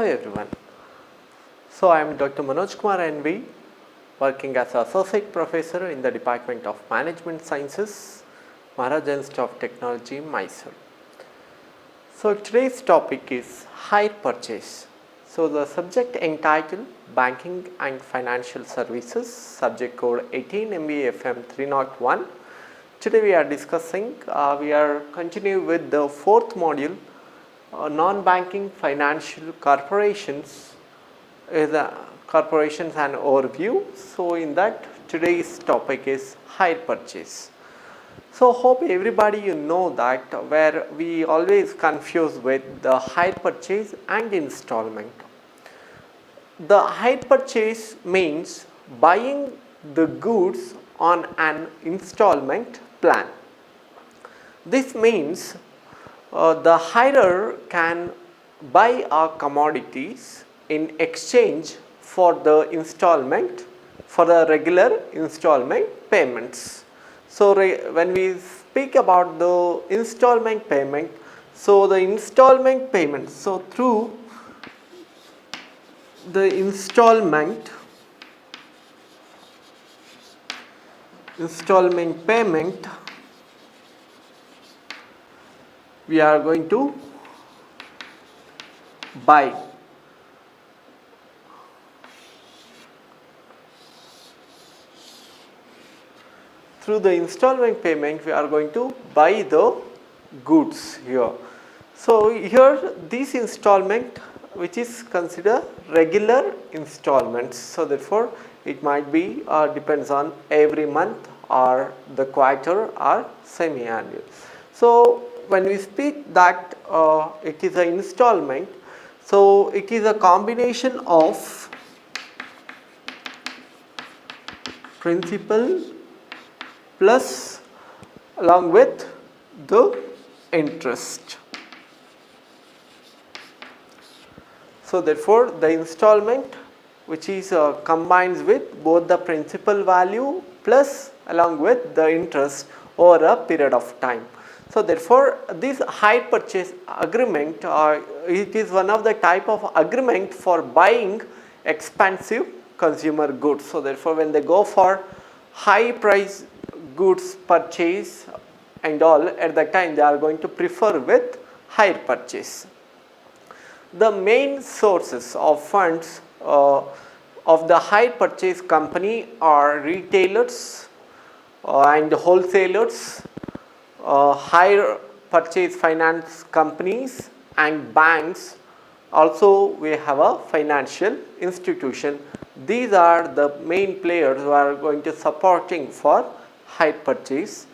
Hello everyone. So I am Dr. Manoj Kumar NV, working as an Associate Professor in the Department of Management Sciences, Maharaja Institute of Technology, Mysore. So today's topic is hire purchase. So the subject entitled Banking and Financial Services, subject code 18 MBA FM 301. Today we are discussing, we are continuing with the fourth module, non-banking financial corporations is corporations and overview. So in that today's topic is hire purchase. So hope everybody you know that where we always confuse with the hire purchase and installment. The hire purchase means buying the goods on an installment plan. This means the hirer can buy our commodities in exchange for the installment, for the regular installment payments. So when we speak about the installment payment, so the installment payment, so through the installment payment, we are going to buy through the installment payment, we are going to buy the goods here. So here this installment which is considered regular installments, so therefore it might be depends on every month or the quarter or semi-annual. So when we speak that it is an installment, so it is a combination of principal plus along with the interest. So therefore the installment which is combines with both the principal value plus along with the interest over a period of time. So therefore this hire purchase agreement, it is one of the type of agreement for buying expensive consumer goods. So therefore when they go for high price goods purchase and all, at that time they are going to prefer with hire purchase. The main sources of funds of the hire purchase company are retailers and wholesalers, hire purchase finance companies and banks. Also we have a financial institution. These are the main players who are going to supporting for hire purchase.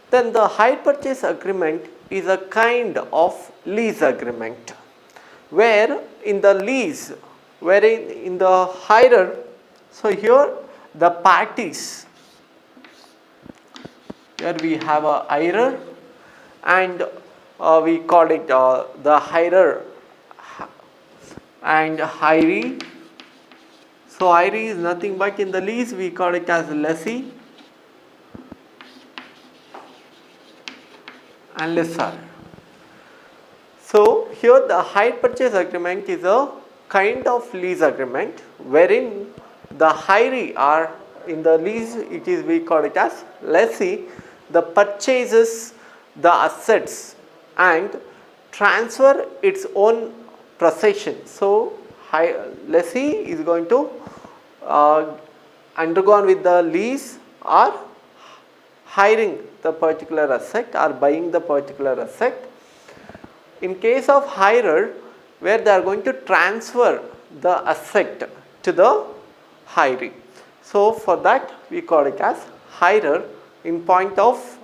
Then the hire purchase agreement is a kind of lease agreement, where in the lease, wherein in the hirer, so here the parties, here we have a hirer and we call it the hirer and hiree. So hiree is nothing but in the lease we call it as lessee and lessor. So here the hire purchase agreement is a kind of lease agreement wherein the hiree or in the lease it is we call it as lessee, the purchases the assets and transfer its own possession. So lessee is going to undergone with the lease or hiring the particular asset or buying the particular asset. In case of hirer, where they are going to transfer the asset to the hiree. So for that we call it as hirer. In point of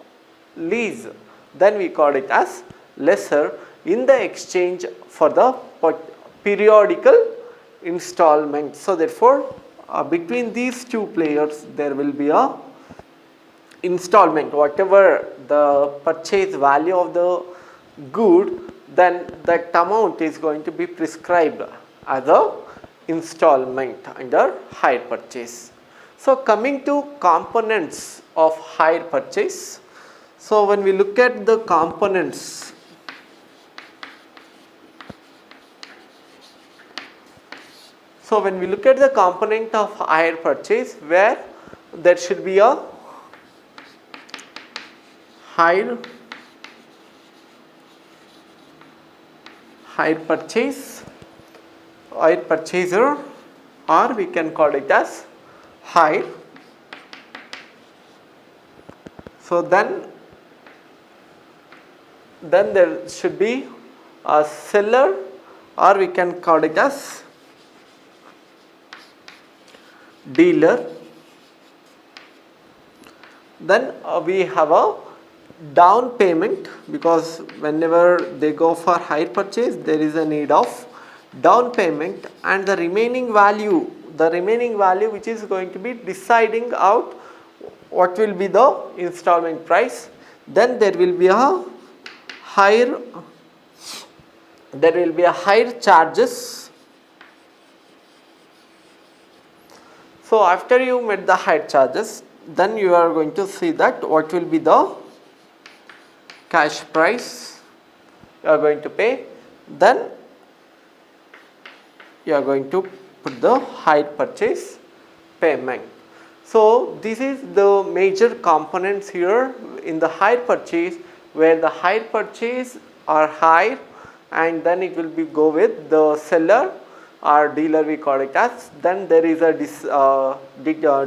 lease, then we call it as lessor in the exchange for the periodical installment. So therefore between these two players there will be a installment, whatever the purchase value of the good, then that amount is going to be prescribed as a installment under hire purchase. So coming to components of hire purchase. So when we look at the components So when we look at the component of hire purchase, where there should be a hire purchaser, or we can call it as hire. So then there should be a seller, or we can call it as dealer. Then we have a down payment, because whenever they go for hire purchase there is a need of down payment, and the remaining value which is going to be deciding out what will be the installment price. Then there will be a higher charges. So after you met the higher charges, then you are going to see that what will be the cash price you are going to pay. Then you are going to put the hire purchase payment. So this is the major components here in the hire purchase, where the hire purchase are high, and then it will be go with the seller or dealer, we call it as. Then there is a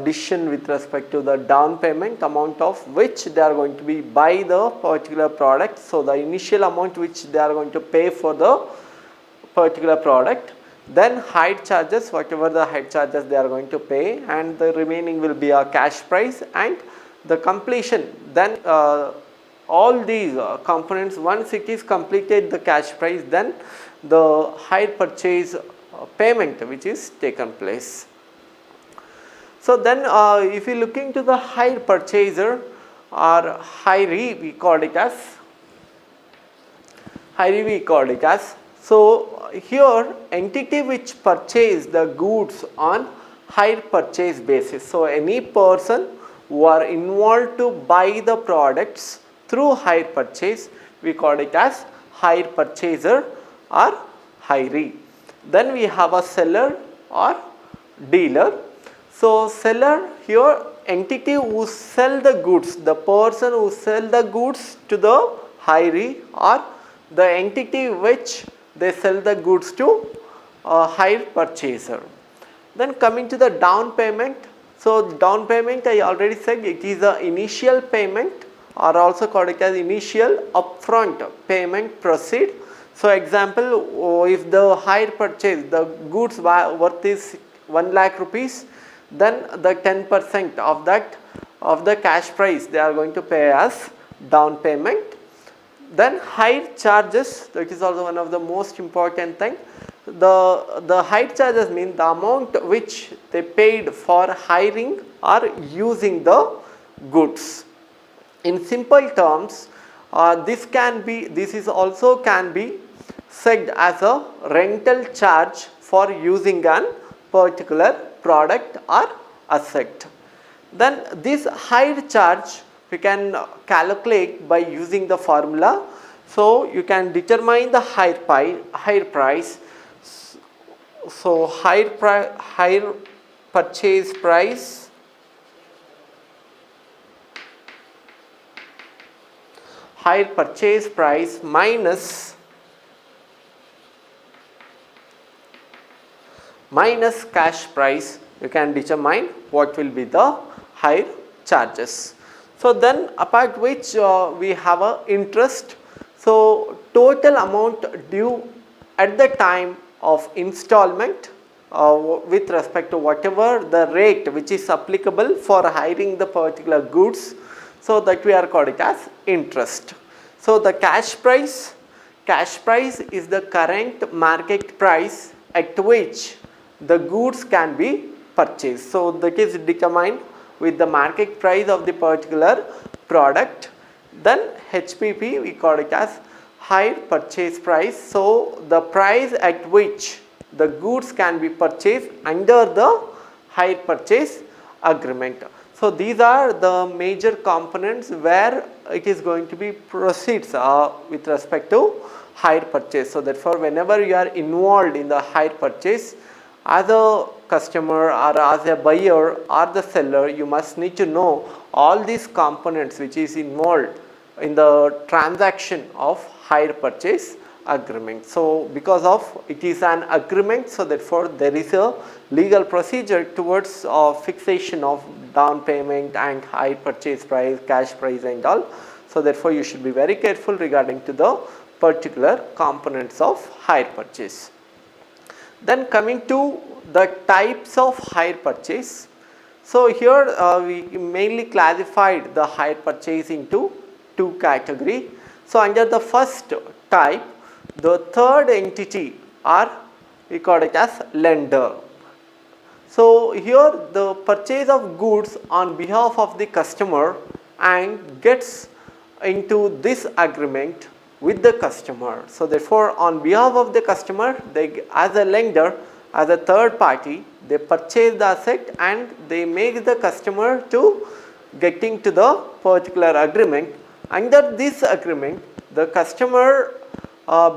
decision with respect to the down payment amount of which they are going to be buy the particular product. So the initial amount which they are going to pay for the particular product. Then hire charges, whatever the hire charges they are going to pay, and the remaining will be a cash price, and the completion. Then all these components, once it is completed the cash price, then the hire purchase payment which is taken place. So then if you look into the hire purchaser or hiree, we call it as so here entity which purchase the goods on hire purchase basis. So any person who are involved to buy the products through hire purchase, we call it as hire purchaser or hiree. Then we have a seller or dealer. So seller here, entity who sell the goods, the person who sell the goods to the hiree, or the entity which they sell the goods to hire purchaser. Then coming to the down payment. So down payment, I already said it is the initial payment, or also called it as initial upfront payment proceed. So example, if the hire purchase, the goods worth is 1 lakh rupees, then the 10% of that of the cash price they are going to pay as down payment. Then hire charges, that is also one of the most important thing. The hire charges mean the amount which they paid for hiring or using the goods. In simple terms, this can be said as a rental charge for using an particular product or asset. Then this hire charge we can calculate by using the formula. So you can determine the hire price. So hire purchase price minus cash price, you can determine what will be the hire charges. So then apart which we have a interest. So total amount due at the time of installment with respect to whatever the rate which is applicable for hiring the particular goods. So that we are called it as interest. So the cash price is the current market price at which the goods can be purchased. So that is determined with the market price of the particular product. Then HPP we call it as hire purchase price. So the price at which the goods can be purchased under the hire purchase agreement. So these are the major components where it is going to be proceeds with respect to hire purchase. So therefore whenever you are involved in the hire purchase as a customer or as a buyer or the seller, you must need to know all these components which is involved in the transaction of hire purchase agreement. So, because of it is an agreement, so therefore there is a legal procedure towards fixation of down payment and hire purchase price, cash price and all. So, therefore you should be very careful regarding to the particular components of hire purchase. Then coming to the types of hire purchase. So, here we mainly classified the hire purchase into two categories. So, under the first type, the third entity or we call it as lender. So, here the purchase of goods on behalf of the customer and gets into this agreement with the customer. So, therefore, on behalf of the customer, they as a lender, as a third party, they purchase the asset and they make the customer to getting to the particular agreement. Under this agreement, the customer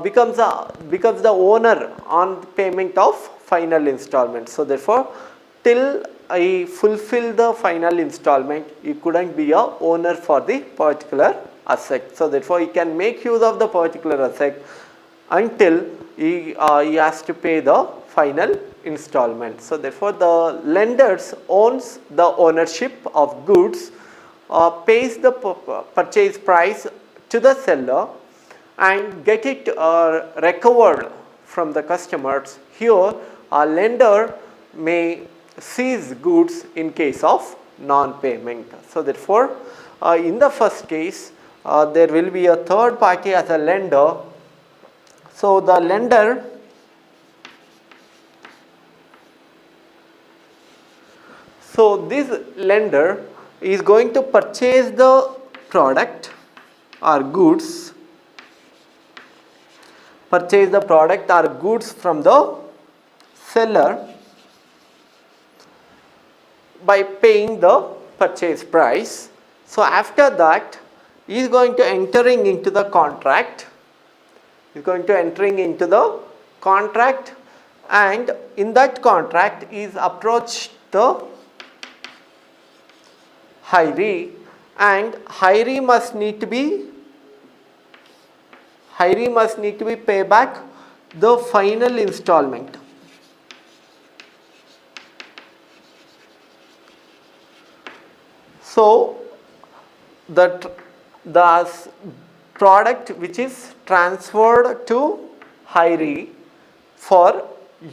becomes the owner on payment of final installment. So, therefore, till I fulfill the final installment, you couldn't be a owner for the particular asset. So, therefore, he can make use of the particular asset until he has to pay the final installment. So, therefore, the lenders owns the ownership of goods, pays the purchase price to the seller and get it recovered from the customers. Here, a lender may seize goods in case of non-payment. So, therefore, in the first case, there will be a third party as a lender. So, the lender this lender is going to purchase the product or goods, from the seller by paying the purchase price. So, after that, he is going to entering into the contract. And in that contract is approached the hiree, and hiree must need to be pay back the final installment. So, the product which is transferred to hiree for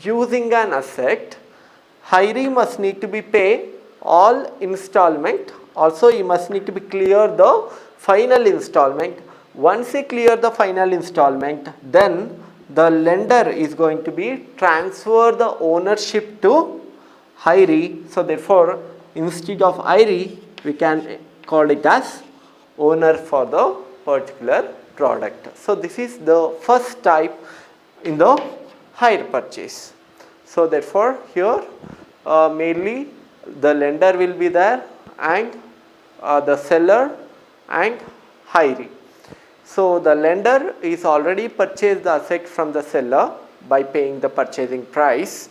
using an asset, hiree must need to be pay all installment. Also, he must need to be clear the final installment. Once he clear the final installment, then the lender is going to be transfer the ownership to hiree. So, therefore, instead of hiree, we can call it as owner for the particular product. So, this is the first type in the hire purchase. So, therefore, here mainly the lender will be there and the seller and hiree. So, the lender is already purchased the asset from the seller by paying the purchasing price.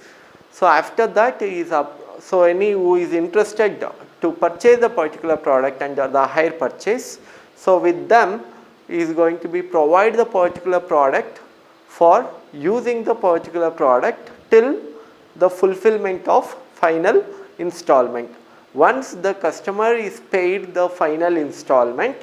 So, after that is so any who is interested to purchase the particular product under the hire purchase. So, with them is going to be provide the particular product for using the particular product till the fulfillment of final installment. Once the customer is paid the final installment,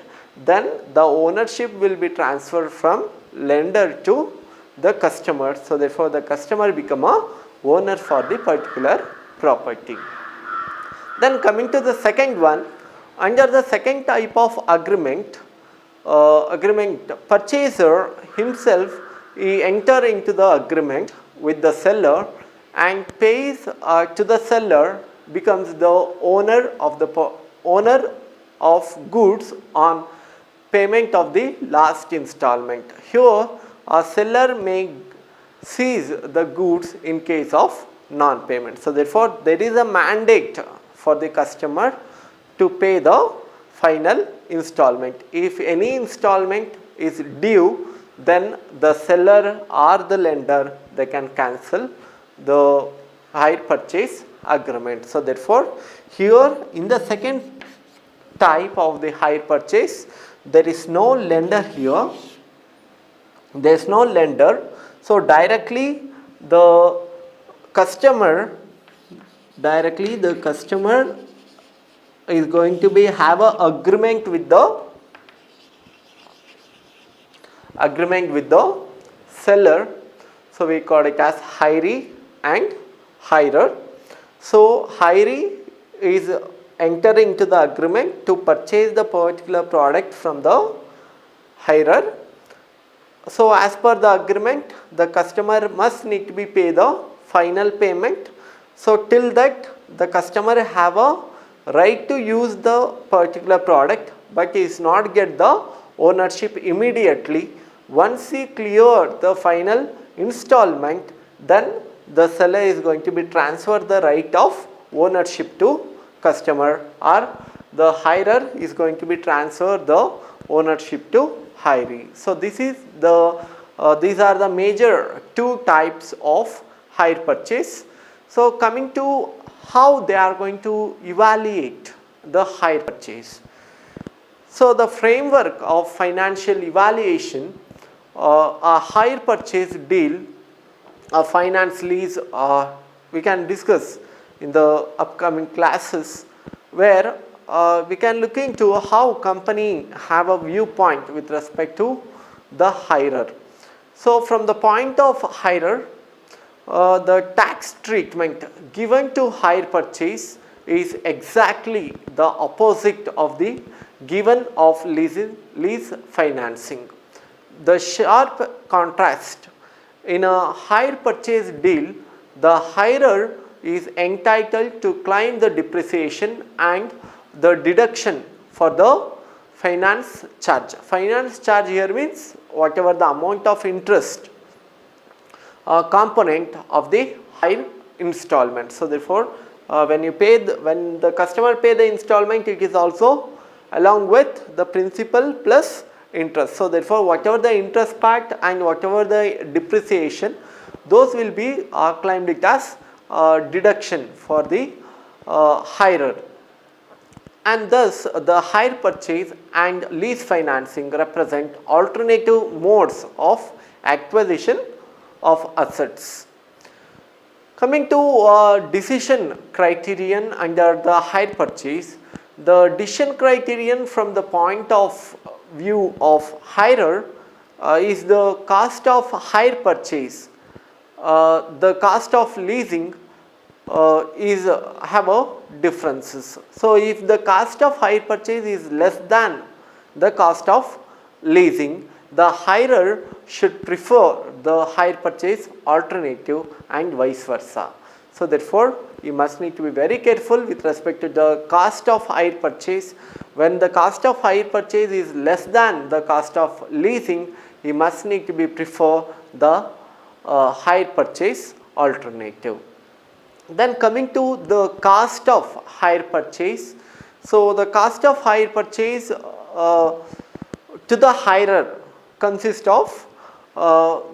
then the ownership will be transferred from lender to the customer. So, therefore, the customer become a owner for the particular property. Then coming to the second one, under the second type of agreement, purchaser himself he enter into the agreement with the seller and pays to the seller, becomes the owner of goods on payment of the last installment. Here a seller may seize the goods in case of non-payment. So, therefore, there is a mandate for the customer to pay the final installment. If any installment is due, then the seller or the lender they can cancel the hire purchase agreement. So therefore, here in the second type of the hire purchase, there is no lender here, there is no lender. So directly the customer is going to be have a agreement with the seller. So we call it as hiree and hirer. So hiree is entering into the agreement to purchase the particular product from the hirer. So as per the agreement, the customer must need to be pay the final payment. So till that the customer have a right to use the particular product, but he is not get the ownership immediately. Once he clear the final installment, then the seller is going to be transfer the right of ownership to customer, or the hirer is going to be transfer the ownership to hiree. So this is the these are the major two types of hire purchase. So coming to how they are going to evaluate the hire purchase. So the framework of financial evaluation, a hire purchase deal, a finance lease, we can discuss in the upcoming classes, where we can look into how company have a viewpoint with respect to the hirer. So from the point of hirer, the tax treatment given to hire purchase is exactly the opposite of the given of lease financing. The sharp contrast: in a hire purchase deal, the hirer is entitled to claim the depreciation and the deduction for the finance charge. Finance charge here means whatever the amount of interest component of the hire installment. So therefore, when the customer pay the installment, it is also along with the principal plus interest. So therefore, whatever the interest part and whatever the depreciation, those will be claimed it as deduction for the hirer. And thus the hire purchase and lease financing represent alternative modes of acquisition of assets. Coming to decision criterion under the hire purchase, the decision criterion from the point of view of hirer is the cost of hire purchase. The cost of leasing have a differences. So if the cost of hire purchase is less than the cost of leasing, the hirer should prefer the hire purchase alternative and vice versa. So therefore, you must need to be very careful with respect to the cost of hire purchase. When the cost of hire purchase is less than the cost of leasing, you must need to be prefer the hire purchase alternative. Then coming to the cost of hire purchase. So the cost of hire purchase to the hirer consists of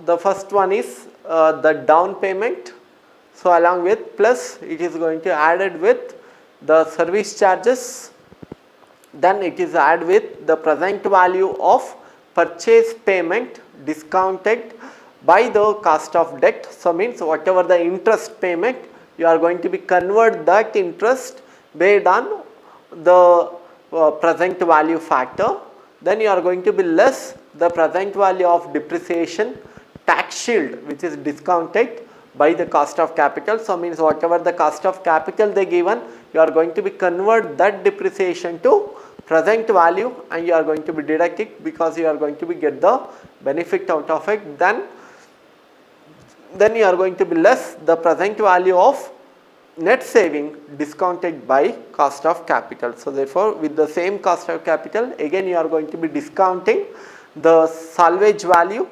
the first one is the down payment. So along with plus it is going to added with the service charges, then it is added with the present value of purchase payment discounted by the cost of debt. So means whatever the interest payment, you are going to be convert that interest based on the present value factor. Then you are going to be less the present value of depreciation, tax shield which is discounted by the cost of capital. So means whatever the cost of capital they given, you are going to be convert that depreciation to present value and you are going to be deduct it, because you are going to be get the benefit out of it. Then you are going to be less the present value of net saving discounted by cost of capital. So therefore, with the same cost of capital, again you are going to be discounting the salvage value.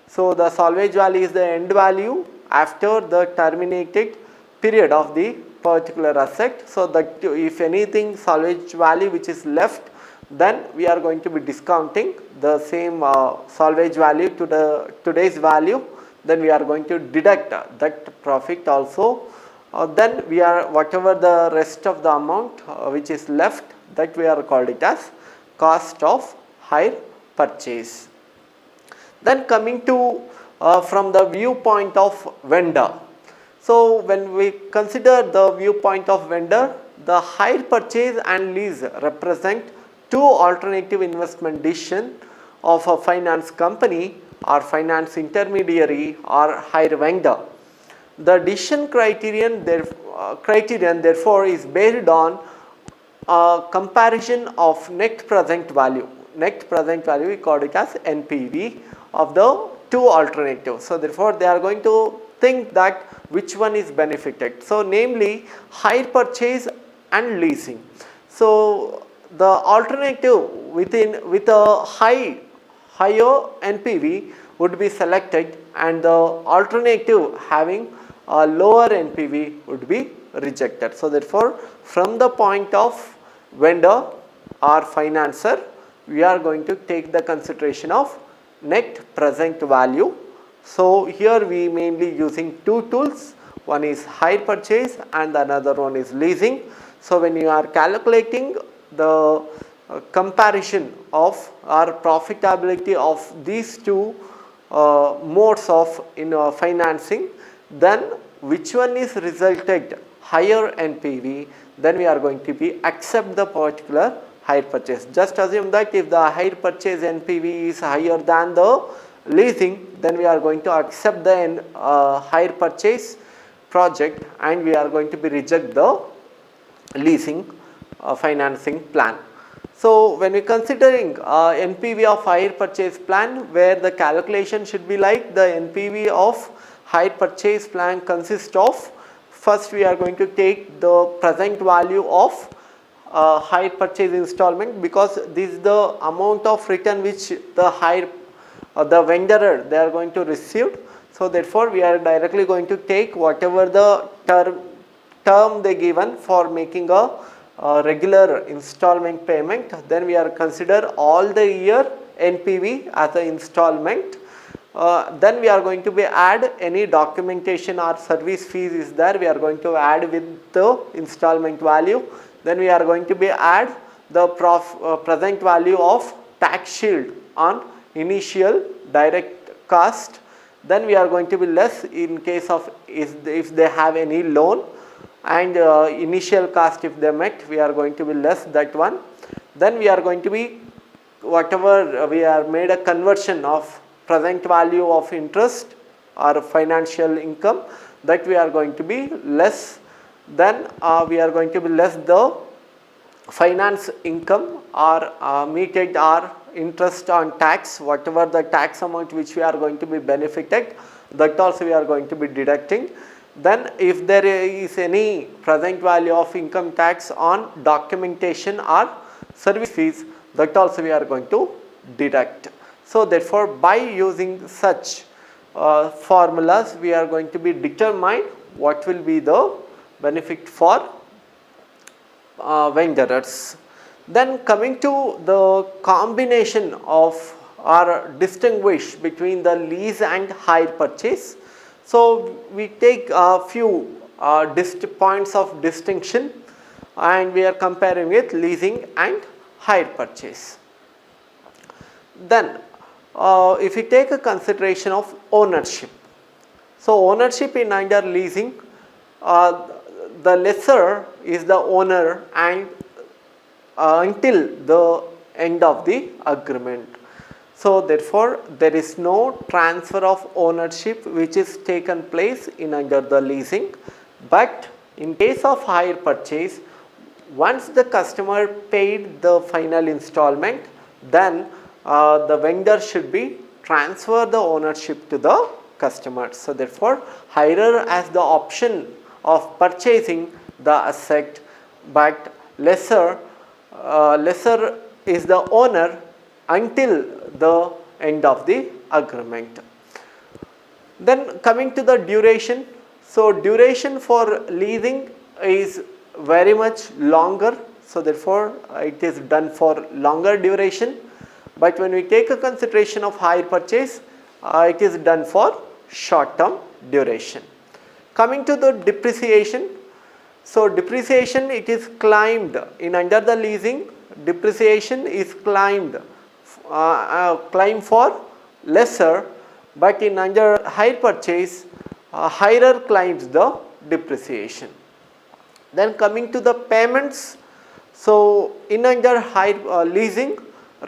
So the salvage value is the end value after the terminated period of the particular asset. So that if anything salvage value which is left, then we are going to be discounting the same salvage value to today's value. Then we are going to deduct that profit also then we are whatever the rest of the amount which is left, that we are called it as cost of hire purchase. Then coming to from the viewpoint of vendor. So when we consider the viewpoint of vendor, the hire purchase and lease represent two alternative investment decisions of a finance company or finance intermediary or hire vendor. The decision criterion therefore is based on a comparison of net present value. Net present value we call it as NPV of the two alternatives. So therefore they are going to think that which one is benefited. So namely hire purchase and leasing. So the alternative with a higher NPV would be selected, and the alternative having a lower NPV would be rejected. So therefore from the point of vendor or financer, we are going to take the consideration of net present value. So here we mainly using two tools, one is hire purchase and another one is leasing. So when you are calculating the comparison of or profitability of these two modes of financing, then which one is resulted higher NPV, then we are going to be accept the particular hire purchase. Just assume that if the hire purchase NPV is higher than the leasing, then we are going to accept the hire purchase project and we are going to be reject the leasing financing plan. So when we considering NPV of hire purchase plan, where the calculation should be like the NPV of hire purchase plan consists of, first we are going to take the present value of hire purchase installment, because this is the amount of return which the vendor they are going to receive. So therefore we are directly going to take whatever the term they given for making a regular installment payment, then we are consider all the year NPV as an installment. Then we are going to be add any documentation or service fees is there, we are going to add with the installment value. Then we are going to be add the present value of tax shield on initial direct cost. Then we are going to be less in case of if they have any loan, and initial cost if they met, we are going to be less that one. Then we are going to be whatever we are made a conversion of present value of interest or financial income, that we are going to be less. Then we are going to be less the finance income or meted or interest on tax, whatever the tax amount which we are going to be benefited, that also we are going to be deducting. Then if there is any present value of income tax on documentation or service fees, that also we are going to deduct. So therefore by using such formulas, we are going to be determine what will be the benefit for vendors. Then coming to the combination of or distinguish between the lease and hire purchase. So we take a few points of distinction and we are comparing with leasing and hire purchase. Then if we take a consideration of ownership. So ownership in under leasing, the lessor is the owner and until the end of the agreement. So therefore there is no transfer of ownership which is taken place in under the leasing, but in case of hire purchase, once the customer paid the final installment, then the vendor should be transfer the ownership to the customer. So therefore hirer has the option of purchasing the asset, but lessor is the owner until the end of the agreement. Then coming to the duration. So duration for leasing is very much longer, so therefore it is done for longer duration, but when we take a consideration of hire purchase, it is done for short term duration. Coming to the depreciation. So depreciation, it is claimed in under the leasing, depreciation is claimed for lesser, but in under hire purchase, hirer claims the depreciation. Then coming to the payments, so in under hire leasing,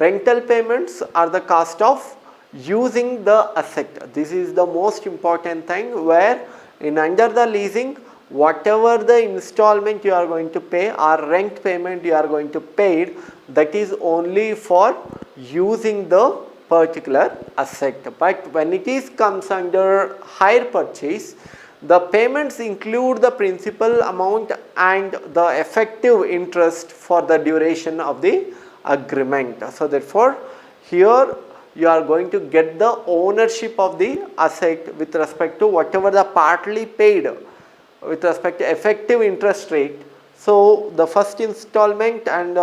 rental payments are the cost of using the asset. This is the most important thing, where in under the leasing, whatever the installment you are going to pay or rent payment you are going to pay, that is only for using the particular asset. But when it is comes under hire purchase, the payments include the principal amount and the effective interest for the duration of the agreement. So therefore, here you are going to get the ownership of the asset with respect to whatever the partly paid with respect to effective interest rate. So the first installment and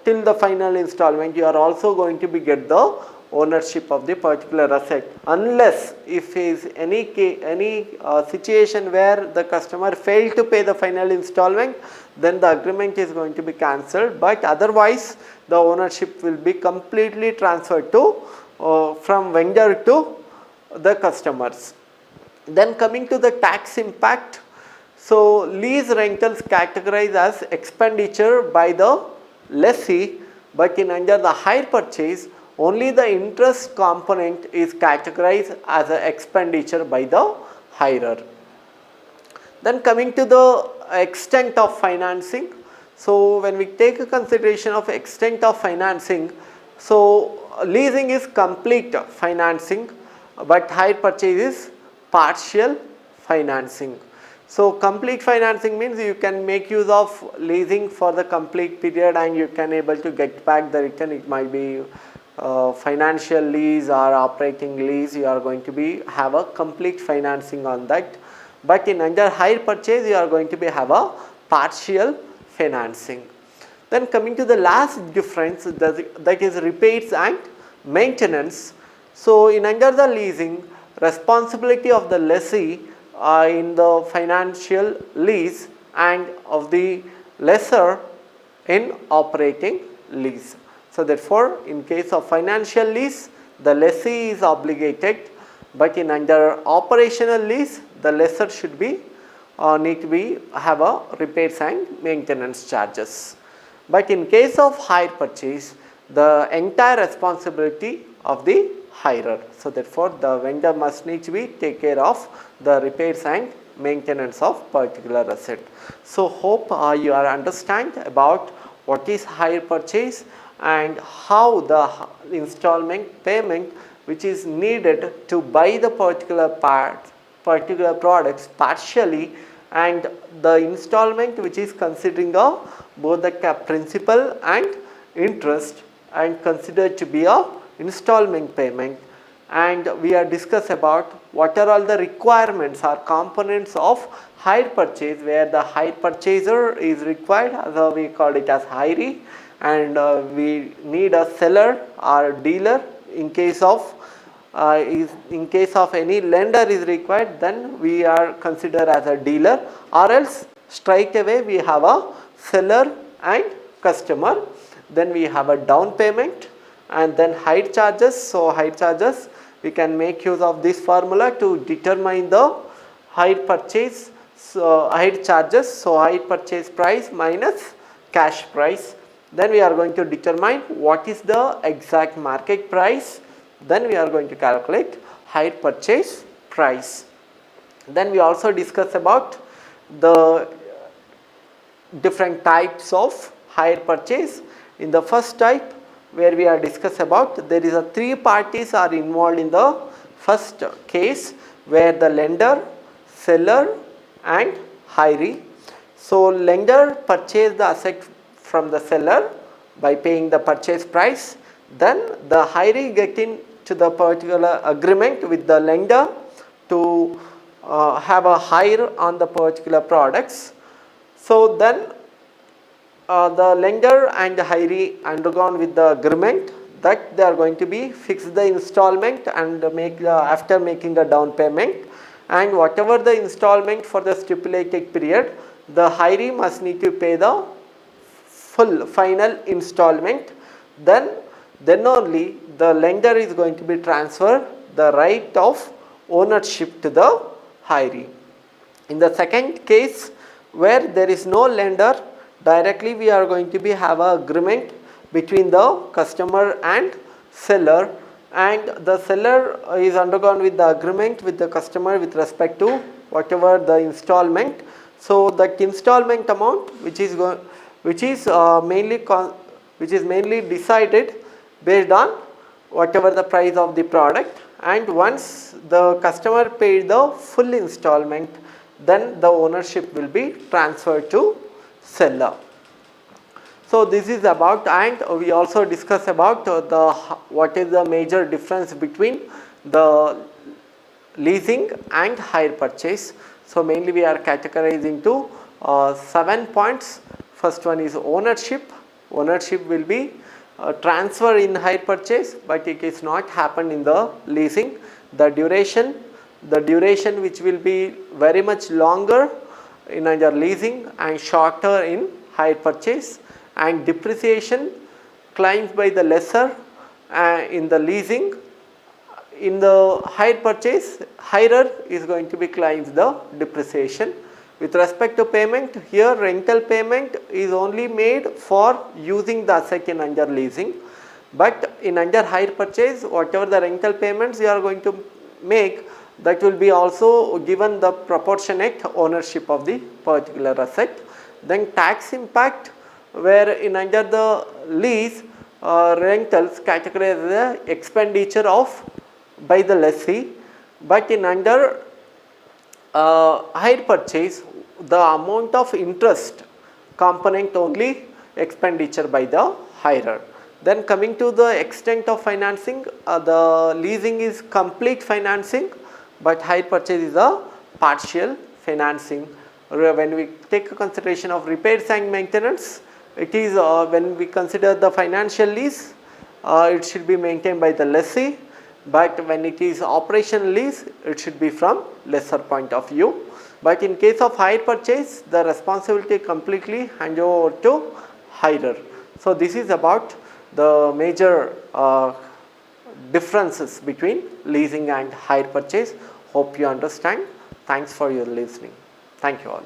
till the final installment, you are also going to be get the ownership of the particular asset, unless if is any situation where the customer failed to pay the final installment, then the agreement is going to be cancelled, but otherwise the ownership will be completely transferred to from vendor to the customers. Then coming to the tax impact. So lease rentals categorized as expenditure by the lessee, but in under the hire purchase, only the interest component is categorized as an expenditure by the hirer. Then coming to the extent of financing. So when we take a consideration of extent of financing, so leasing is complete financing, but hire purchase is partial financing. So complete financing means you can make use of leasing for the complete period and you can able to get back the return. It might be financial lease or operating lease, you are going to be have a complete financing on that. But in under hire purchase, you are going to be have a partial financing. Then coming to the last difference, that is repairs and maintenance. So in under the leasing, responsibility of the lessee in the financial lease and of the lessor in operating lease. So therefore, in case of financial lease, the lessee is obligated, but in under operational lease, the lessor should be need to be have a repairs and maintenance charges. But in case of hire purchase, the entire responsibility of the hirer. So therefore, the vendor must need to be take care of the repairs and maintenance of particular asset. So hope you are understand about what is hire purchase and how the installment payment which is needed to buy the particular products partially, and the installment which is considering both the principal and interest and considered to be a installment payment. And we are discuss about what are all the requirements or components of hire purchase, where the hire purchaser is required, as we call it as hiree, and we need a seller or dealer. In case of any lender is required, then we are considered as a dealer, or else straight away we have a seller and customer. Then we have a down payment and then hire charges. So hire charges, we can make use of this formula to determine the hire purchase, so hire charges. So hire purchase price minus cash price. Then we are going to determine what is the exact market price. Then we are going to calculate hire purchase price. Then we also discuss about the different types of hire purchase. In the first type, where we are discuss about, there is a three parties are involved in the first case, where the lender, seller and hiree. So lender purchase the asset from the seller by paying the purchase price. Then the hiree get into the particular agreement with the lender to have a hire on the particular products. So then the lender and the hiree undergone with the agreement that they are going to be fix the installment and make after making the down payment, and whatever the installment for the stipulated period, the hiree must need to pay the full final installment. Then only the lender is going to be transfer the right of ownership to the hiree. In the second case, where there is no lender, directly we are going to be have a agreement between the customer and seller, and the seller is undergone with the agreement with the customer with respect to whatever the installment. So that installment amount which is mainly decided based on whatever the price of the product, and once the customer paid the full installment, then the ownership will be transferred to seller. So this is about, and we also discuss about what is the major difference between the leasing and hire purchase. So mainly we are categorized into 7 points. First one is ownership. Ownership will be transfer in hire purchase, but it is not happen in the leasing. The duration which will be very much longer in under leasing and shorter in hire purchase, and depreciation claimed by the lessor in the leasing. In the hire purchase, hirer is going to be claims the depreciation. With respect to payment, here rental payment is only made for using the asset in under leasing, but in under hire purchase, whatever the rental payments you are going to make, that will be also given the proportionate ownership of the particular asset. Then tax impact, where in under the lease, rentals categorized as the expenditure of by the lessee, but in under hire purchase, the amount of interest component only expenditure by the hirer. Then coming to the extent of financing, the leasing is complete financing, but hire purchase is a partial financing. When we take a consideration of repairs and maintenance, it is when we consider the financial lease, it should be maintained by the lessee, but when it is operational lease, it should be from lessor point of view. But in case of hire purchase, the responsibility completely hand over to hirer. So this is about the major differences between leasing and hire purchase. Hope you understand. Thanks for your listening. Thank you all.